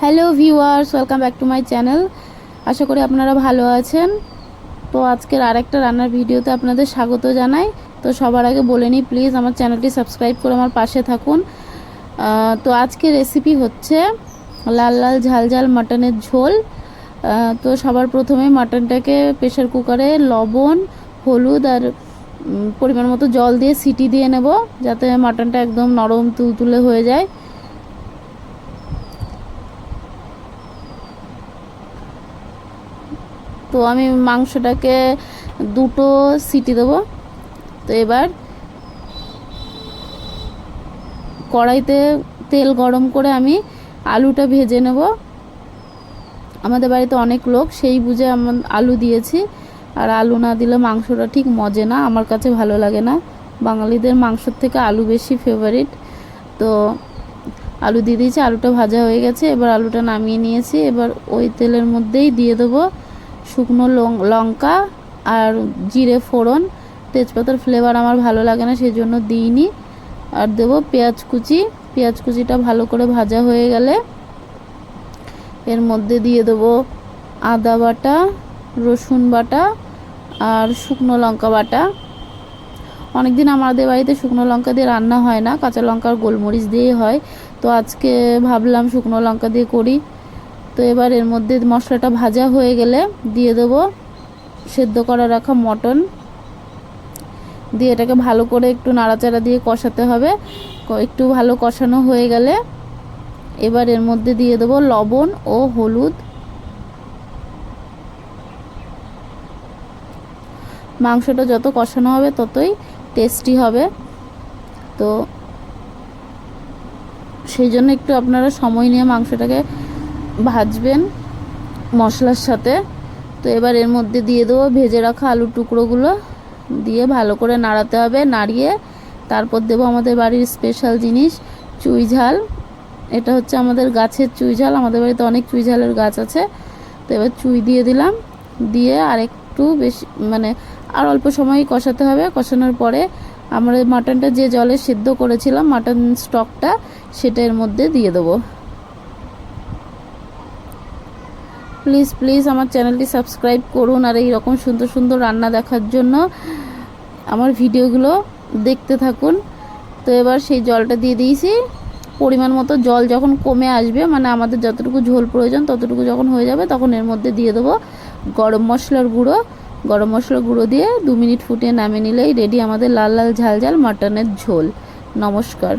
Hello viewers, welcome back to my channel. আশা করি আপনারা ভালো আছেন। তো আজকের আরেকটা রান্নার ভিডিওতে আপনাদের স্বাগত জানাই। তো সবার আগে বলে নিই, প্লিজ আমার চ্যানেলটি সাবস্ক্রাইব করে আমার পাশে থাকুন। তো আজকের রেসিপি হচ্ছে লাল লাল ঝাল ঝাল মাটনের ঝোল। তো সবার প্রথমে মাটনটাকে প্রেশার কুকারে লবণ, হলুদ আর পরিমাণ মতো জল দিয়ে সিটি দিয়ে নেব, যাতে মাটনটা একদম নরম তুলতুলে হয়ে যায়। তো আমি মাংসটাকে দুটো সিটি দেবো। তো এবার কড়াইতে তেল গরম করে আমি আলুটা ভেজে নেব। আমাদের বাড়িতে অনেক লোক, সেই বুঝে আমি আলু দিয়েছি। আর আলু না দিলে মাংসটা ঠিক মজে না, আমার কাছে ভালো লাগে না। বাঙালিদের মাংসর থেকে আলু বেশি ফেভারিট। তো আলু দিয়ে দিয়েছি, আলুটা ভাজা হয়ে গেছে। এবার আলুটা নামিয়ে নিয়েছি। এবার ওই তেলের মধ্যেই দিয়ে দেবো শুকনো লঙ্কা আর জিরে ফোড়ন। তেজপাতার ফ্লেভার আমার ভালো লাগে না, সেই জন্য দিইনি। আর দেবো পেঁয়াজ কুচি। পেঁয়াজ কুচিটা ভালো করে ভাজা হয়ে গেলে এর মধ্যে দিয়ে দেবো আদা বাটা, রসুন বাটা আর শুকনো লঙ্কা বাটা। অনেকদিন আমাদের বাড়িতে শুকনো লঙ্কা দিয়ে রান্না হয় না, কাঁচা লঙ্কা আর গোলমরিচ দিয়েই হয়। তো আজকে ভাবলাম শুকনো লঙ্কা দিয়ে করি। তো এবার এর মধ্যে মশলাটা ভাজা হয়ে গেলে দিয়ে দেবো সেদ্ধ করা রাখা মটন। দিয়ে এটাকে ভালো করে একটু নাড়াচাড়া দিয়ে কষাতে হবে। একটু ভালো কষানো হয়ে গেলে এবার এর মধ্যে দিয়ে দেবো লবণ ও হলুদ। মাংসটা যত কষানো হবে ততই টেস্টি হবে। তো সেই জন্য একটু আপনারা সময় নিয়ে মাংসটাকে ভাজবেন মশলার সাথে। তো এবার এর মধ্যে দিয়ে দেবো ভেজে রাখা আলুর টুকরোগুলো, দিয়ে ভালো করে নাড়াতে হবে। নাড়িয়ে তারপর দেবো আমাদের বাড়ির স্পেশাল জিনিস চুই ঝাল। এটা হচ্ছে আমাদের গাছের চুই ঝাল, আমাদের বাড়িতে অনেক চুই ঝালের গাছ আছে। তো এবার চুই দিয়ে দিলাম, দিয়ে আর একটু বেশি আর অল্প সময় কষাতে হবে। কষানোর পরে আমরা মাটনটা যে জলে সিদ্ধ করেছিলাম, মাটন স্টকটা, সেটা এর মধ্যে দিয়ে দেবো। প্লিজ প্লিজ আমার চ্যানেলটি সাবস্ক্রাইব করুন, আর এই রকম সুন্দর সুন্দর রান্না দেখার জন্য আমার ভিডিওগুলো দেখতে থাকুন। তো এবার সেই জলটা দিয়ে দিয়েছি। পরিমাণ মতো জল যখন কমে আসবে, আমাদের যতটুকু ঝোল প্রয়োজন ততটুকু যখন হয়ে যাবে, তখন এর মধ্যে দিয়ে দেবো গরম মশলার গুঁড়ো। গরম মশলার গুঁড়ো দিয়ে 2 মিনিট ফুটিয়ে নামিয়ে নিলেই রেডি আমাদের লাল লাল ঝাল ঝাল মাটনের ঝোল। নমস্কার।